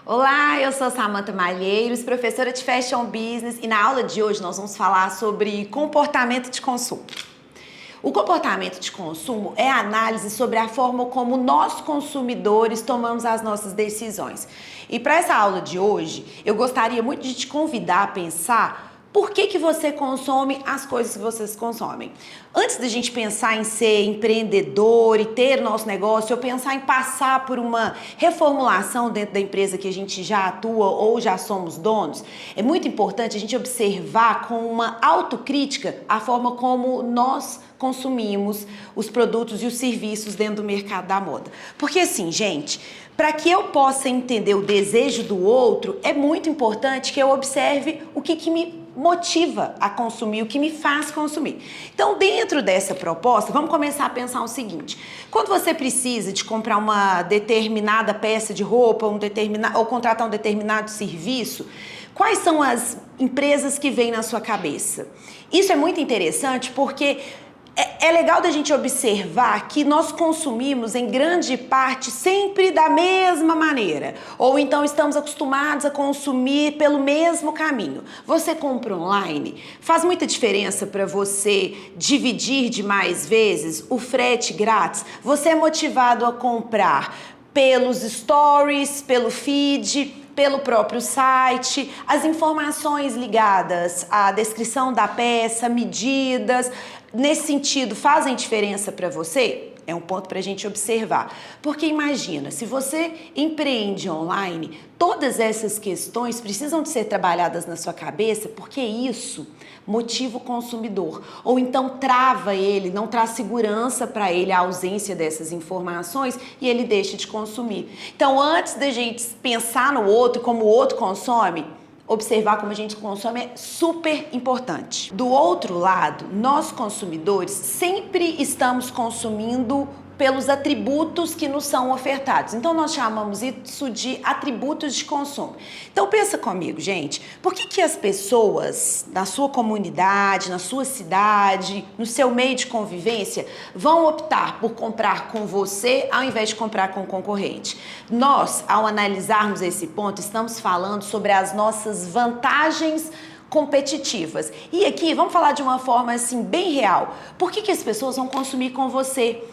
Olá, eu sou Samantha Malheiros, professora de Fashion Business, e na aula de hoje nós vamos falar sobre comportamento de consumo. O comportamento de consumo é a análise sobre a forma como nós consumidores tomamos as nossas decisões. E para essa aula de hoje, eu gostaria muito de te convidar a pensar por que você consome as coisas que vocês consomem. Antes da gente pensar em ser empreendedor e ter nosso negócio, ou pensar em passar por uma reformulação dentro da empresa que a gente já atua ou já somos donos, é muito importante a gente observar com uma autocrítica a forma como nós consumimos os produtos e os serviços dentro do mercado da moda. Porque assim, gente, para que eu possa entender o desejo do outro, é muito importante que eu observe o que me motiva a consumir, o que me faz consumir. Então, dentro dessa proposta, vamos começar a pensar o seguinte: quando você precisa de comprar uma determinada peça de roupa, ou contratar um determinado serviço, quais são as empresas que vêm na sua cabeça? Isso é muito interessante porque é legal da gente observar que nós consumimos em grande parte sempre da mesma maneira, ou então estamos acostumados a consumir pelo mesmo caminho. Você compra online, faz muita diferença para você dividir de mais vezes o frete grátis? Você é motivado a comprar pelos stories, pelo feed, pelo próprio site, as informações ligadas à descrição da peça, medidas, nesse sentido, fazem diferença para você? É um ponto para a gente observar. Porque imagina, se você empreende online, todas essas questões precisam de ser trabalhadas na sua cabeça, porque isso motiva o consumidor. Ou então trava ele, não traz segurança para ele a ausência dessas informações e ele deixa de consumir. Então, antes da gente pensar no outro, como o outro consome, observar como a gente consome é super importante. Do outro lado, nós consumidores sempre estamos consumindo pelos atributos que nos são ofertados. Então, nós chamamos isso de atributos de consumo. Então, pensa comigo, gente, por que as pessoas na sua comunidade, na sua cidade, no seu meio de convivência, vão optar por comprar com você ao invés de comprar com o concorrente? Nós, ao analisarmos esse ponto, estamos falando sobre as nossas vantagens competitivas. E aqui, vamos falar de uma forma assim bem real. Por que as pessoas vão consumir com você?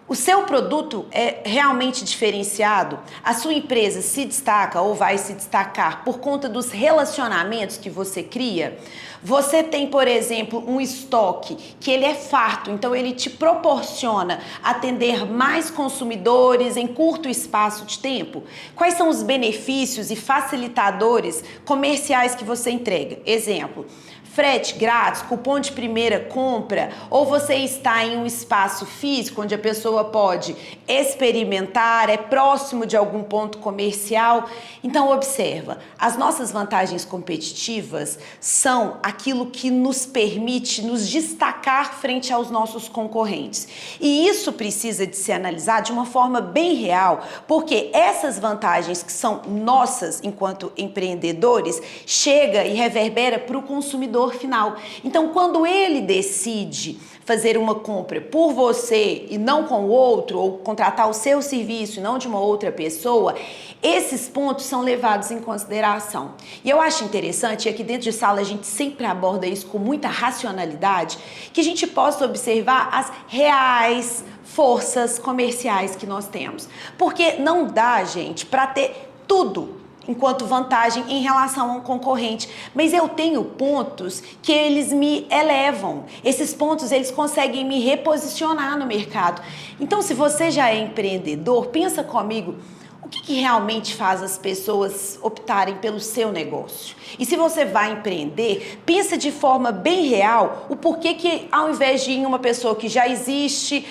O seu produto é realmente diferenciado? A sua empresa se destaca ou vai se destacar por conta dos relacionamentos que você cria? Você tem, por exemplo, um estoque que ele é farto, então ele te proporciona atender mais consumidores em curto espaço de tempo? Quais são os benefícios e facilitadores comerciais que você entrega? Exemplo: frete grátis, cupom de primeira compra, ou você está em um espaço físico onde a pessoa pode experimentar, é próximo de algum ponto comercial. Então observa, as nossas vantagens competitivas são aquilo que nos permite nos destacar frente aos nossos concorrentes. E isso precisa de ser analisado de uma forma bem real, porque essas vantagens que são nossas enquanto empreendedores, chega e reverbera para o consumidor final. Então, quando ele decide fazer uma compra por você e não com o outro, ou contratar o seu serviço e não de uma outra pessoa, esses pontos são levados em consideração. E eu acho interessante, e aqui dentro de sala a gente sempre aborda isso com muita racionalidade, que a gente possa observar as reais forças comerciais que nós temos. Porque não dá, gente, para ter tudo enquanto vantagem em relação a um concorrente, mas eu tenho pontos que eles me elevam. Esses pontos, eles conseguem me reposicionar no mercado. Então, se você já é empreendedor, pensa comigo, o que realmente faz as pessoas optarem pelo seu negócio? E se você vai empreender, pensa de forma bem real o porquê que, ao invés de ir em uma pessoa que já existe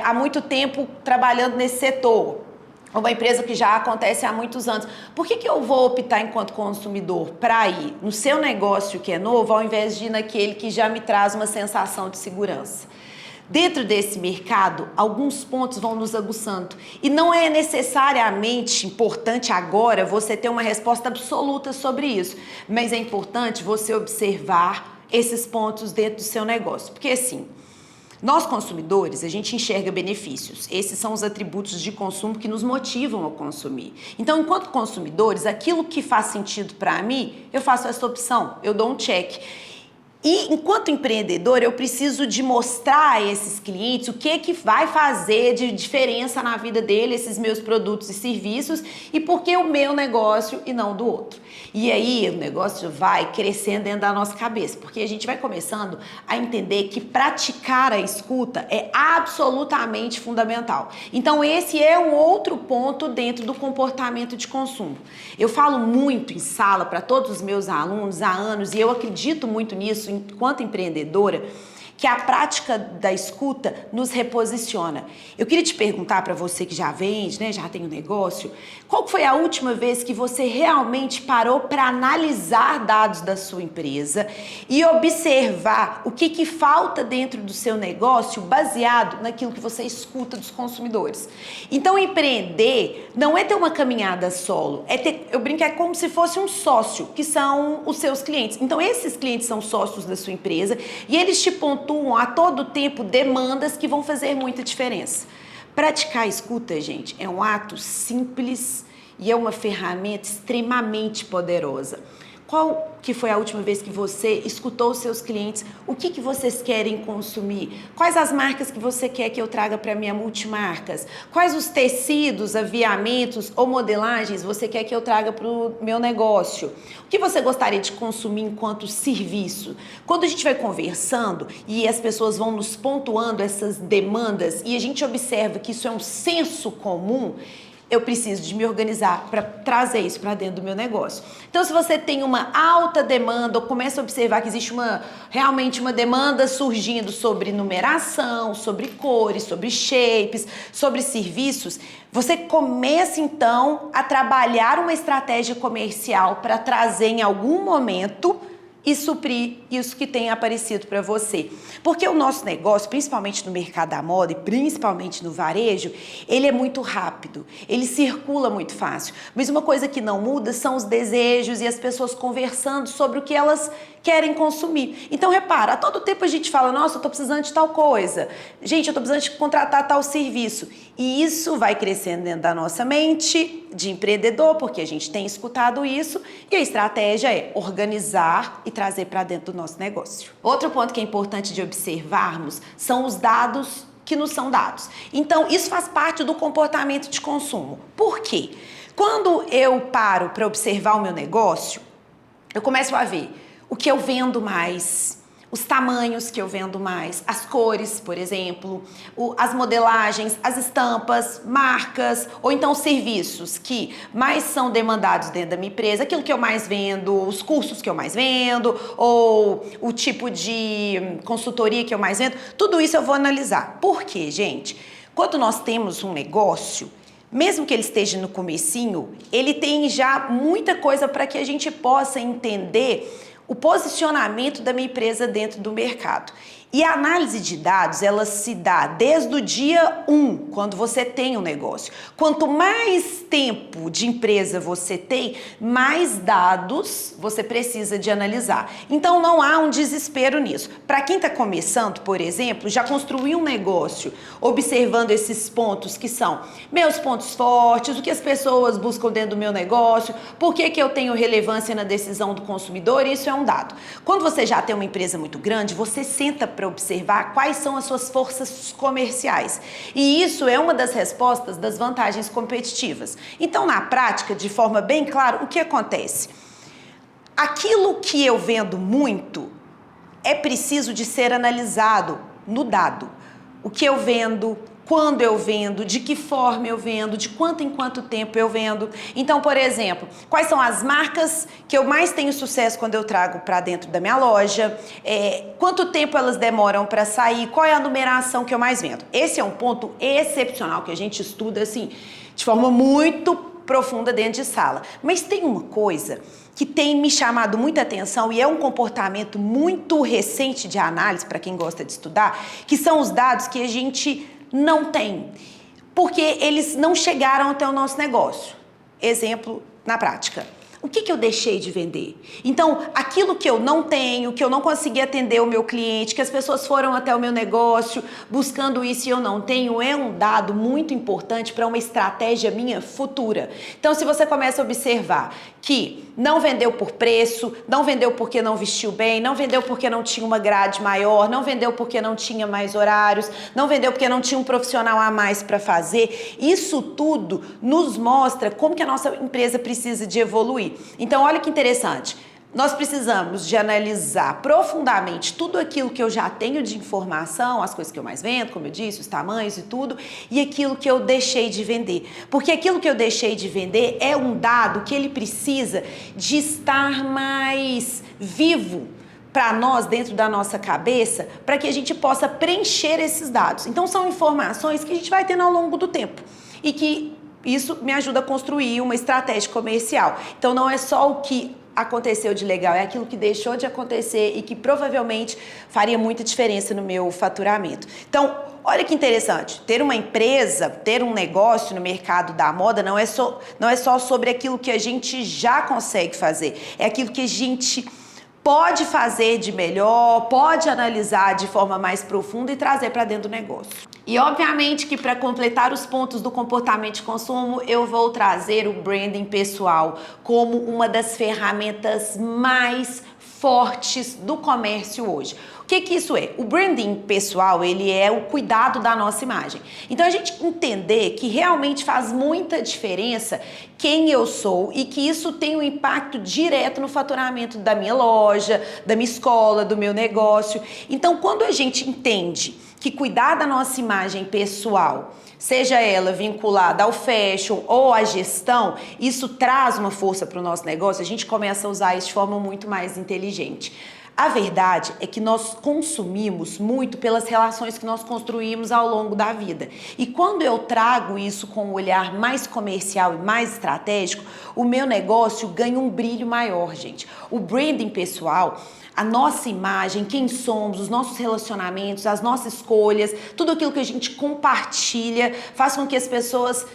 há muito tempo trabalhando nesse setor, uma empresa que já acontece há muitos anos, por que eu vou optar enquanto consumidor para ir no seu negócio que é novo, ao invés de ir naquele que já me traz uma sensação de segurança? Dentro desse mercado, alguns pontos vão nos aguçando. E não é necessariamente importante agora você ter uma resposta absoluta sobre isso, mas é importante você observar esses pontos dentro do seu negócio. Porque assim, Nós, consumidores, a gente enxerga benefícios. Esses são os atributos de consumo que nos motivam a consumir. Então, enquanto consumidores, aquilo que faz sentido para mim, eu faço essa opção, eu dou um check. E, enquanto empreendedor, eu preciso de mostrar a esses clientes o que vai fazer de diferença na vida dele, esses meus produtos e serviços, e por que o meu negócio e não do outro. E aí o negócio vai crescendo dentro da nossa cabeça, porque a gente vai começando a entender que praticar a escuta é absolutamente fundamental. Então esse é um outro ponto dentro do comportamento de consumo. Eu falo muito em sala para todos os meus alunos há anos, e eu acredito muito nisso enquanto empreendedora, que a prática da escuta nos reposiciona. Eu queria te perguntar para você que já vende, né, já tem um negócio, qual foi a última vez que você realmente parou para analisar dados da sua empresa e observar o que falta dentro do seu negócio baseado naquilo que você escuta dos consumidores? Então, empreender não é ter uma caminhada solo, eu brinco, é como se fosse um sócio, que são os seus clientes. Então, esses clientes são sócios da sua empresa e eles te pontuam a todo tempo demandas que vão fazer muita diferença. Praticar a escuta, gente, é um ato simples e é uma ferramenta extremamente poderosa. Qual que foi a última vez que você escutou os seus clientes? O que vocês querem consumir? Quais as marcas que você quer que eu traga para minha multimarcas? Quais os tecidos, aviamentos ou modelagens você quer que eu traga para o meu negócio? O que você gostaria de consumir enquanto serviço? Quando a gente vai conversando e as pessoas vão nos pontuando essas demandas e a gente observa que isso é um senso comum, eu preciso de me organizar para trazer isso para dentro do meu negócio. Então, se você tem uma alta demanda ou começa a observar que existe realmente uma demanda surgindo sobre numeração, sobre cores, sobre shapes, sobre serviços, você começa então a trabalhar uma estratégia comercial para trazer em algum momento e suprir isso que tem aparecido para você. Porque o nosso negócio, principalmente no mercado da moda e principalmente no varejo, ele é muito rápido, ele circula muito fácil. Mas uma coisa que não muda são os desejos e as pessoas conversando sobre o que elas querem consumir. Então, repara, a todo tempo a gente fala, nossa, eu tô precisando de tal coisa. Gente, eu tô precisando de contratar tal serviço. E isso vai crescendo dentro da nossa mente de empreendedor, porque a gente tem escutado isso, e a estratégia é organizar e trazer para dentro do nosso negócio. Outro ponto que é importante de observarmos são os dados que nos são dados. Então, isso faz parte do comportamento de consumo. Por quê? Quando eu paro para observar o meu negócio, eu começo a ver o que eu vendo mais, os tamanhos que eu vendo mais, as cores, por exemplo, as modelagens, as estampas, marcas, ou então serviços que mais são demandados dentro da minha empresa, aquilo que eu mais vendo, os cursos que eu mais vendo, ou o tipo de consultoria que eu mais vendo, tudo isso eu vou analisar. Por quê, gente? Quando nós temos um negócio, mesmo que ele esteja no comecinho, ele tem já muita coisa para que a gente possa entender o posicionamento da minha empresa dentro do mercado. E a análise de dados, ela se dá desde o dia 1, quando você tem um negócio. Quanto mais tempo de empresa você tem, mais dados você precisa de analisar. Então não há um desespero nisso. Para quem está começando, por exemplo, já construiu um negócio observando esses pontos que são meus pontos fortes, o que as pessoas buscam dentro do meu negócio, por que eu tenho relevância na decisão do consumidor, isso é um dado. Quando você já tem uma empresa muito grande, você senta para observar quais são as suas forças comerciais. E isso é uma das respostas das vantagens competitivas. Então, na prática, de forma bem clara, o que acontece? Aquilo que eu vendo muito é preciso de ser analisado no dado. O que eu vendo, quando eu vendo, de que forma eu vendo, de quanto em quanto tempo eu vendo. Então, por exemplo, quais são as marcas que eu mais tenho sucesso quando eu trago para dentro da minha loja, quanto tempo elas demoram para sair, qual é a numeração que eu mais vendo. Esse é um ponto excepcional que a gente estuda assim, de forma muito profunda dentro de sala. Mas tem uma coisa que tem me chamado muita atenção e é um comportamento muito recente de análise para quem gosta de estudar, que são os dados que a gente não tem, porque eles não chegaram até o nosso negócio. Exemplo na prática. O que eu deixei de vender? Então, aquilo que eu não tenho, que eu não consegui atender o meu cliente, que as pessoas foram até o meu negócio buscando isso e eu não tenho, é um dado muito importante para uma estratégia minha futura. Então, se você começa a observar que não vendeu por preço, não vendeu porque não vestiu bem, não vendeu porque não tinha uma grade maior, não vendeu porque não tinha mais horários, não vendeu porque não tinha um profissional a mais para fazer, isso tudo nos mostra como que a nossa empresa precisa de evoluir. Então, olha que interessante. Nós precisamos de analisar profundamente tudo aquilo que eu já tenho de informação, as coisas que eu mais vendo, como eu disse, os tamanhos e tudo, e aquilo que eu deixei de vender. Porque aquilo que eu deixei de vender é um dado que ele precisa de estar mais vivo para nós, dentro da nossa cabeça, para que a gente possa preencher esses dados. Então, são informações que a gente vai tendo ao longo do tempo e que isso me ajuda a construir uma estratégia comercial. Então, não é só o que aconteceu de legal, é aquilo que deixou de acontecer e que provavelmente faria muita diferença no meu faturamento. Então, olha que interessante, ter uma empresa, ter um negócio no mercado da moda não é só sobre aquilo que a gente já consegue fazer, é aquilo que a gente pode fazer de melhor, pode analisar de forma mais profunda e trazer para dentro do negócio. E obviamente que para completar os pontos do comportamento de consumo, eu vou trazer o branding pessoal como uma das ferramentas mais fortes do comércio hoje. O que isso é? O branding pessoal, ele é o cuidado da nossa imagem. Então, a gente entender que realmente faz muita diferença quem eu sou e que isso tem um impacto direto no faturamento da minha loja, da minha escola, do meu negócio. Então, quando a gente entende que cuidar da nossa imagem pessoal, seja ela vinculada ao fashion ou à gestão, isso traz uma força para o nosso negócio, a gente começa a usar isso de forma muito mais inteligente. A verdade é que nós consumimos muito pelas relações que nós construímos ao longo da vida. E quando eu trago isso com um olhar mais comercial e mais estratégico, o meu negócio ganha um brilho maior, gente. O branding pessoal, a nossa imagem, quem somos, os nossos relacionamentos, as nossas escolhas, tudo aquilo que a gente compartilha, faz com que as pessoas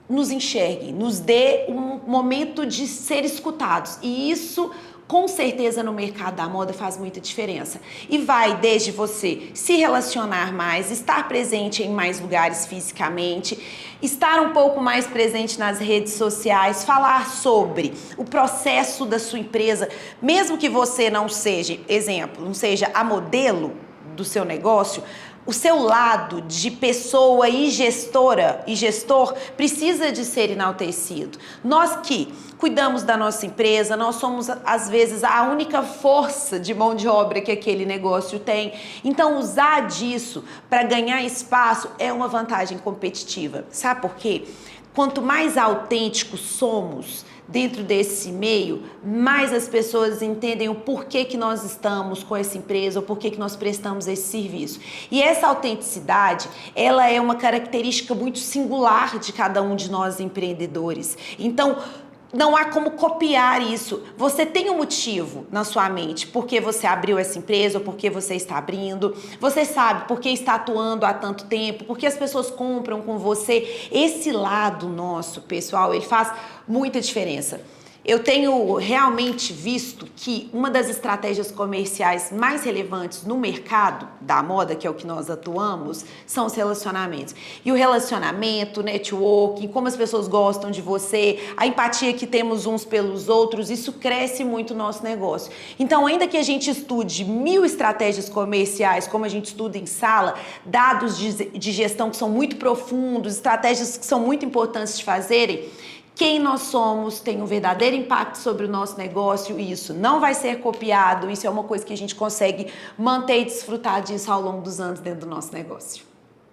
nos enxerguem, nos dê um momento de ser escutados. E isso, com certeza, no mercado da moda faz muita diferença. E vai desde você se relacionar mais, estar presente em mais lugares fisicamente, estar um pouco mais presente nas redes sociais, falar sobre o processo da sua empresa, mesmo que você não seja, exemplo, não seja a modelo do seu negócio, o seu lado de pessoa e gestora e gestor precisa de ser enaltecido. Nós que cuidamos da nossa empresa, nós somos às vezes a única força de mão de obra que aquele negócio tem. Então usar disso para ganhar espaço é uma vantagem competitiva. Sabe por quê? Quanto mais autênticos somos dentro desse meio, mais as pessoas entendem o porquê que nós estamos com essa empresa, o porquê que nós prestamos esse serviço. E essa autenticidade, ela é uma característica muito singular de cada um de nós empreendedores. Então, não há como copiar isso. Você tem um motivo na sua mente porque você abriu essa empresa ou porque você está abrindo. Você sabe por que está atuando há tanto tempo, porque as pessoas compram com você. Esse lado nosso, pessoal, ele faz muita diferença. Eu tenho realmente visto que uma das estratégias comerciais mais relevantes no mercado da moda, que é o que nós atuamos, são os relacionamentos. E o relacionamento, o networking, como as pessoas gostam de você, a empatia que temos uns pelos outros, isso cresce muito o nosso negócio. Então, ainda que a gente estude 1000 estratégias comerciais, como a gente estuda em sala, dados de gestão que são muito profundos, estratégias que são muito importantes de fazerem, quem nós somos tem um verdadeiro impacto sobre o nosso negócio e isso não vai ser copiado, isso é uma coisa que a gente consegue manter e desfrutar disso ao longo dos anos dentro do nosso negócio.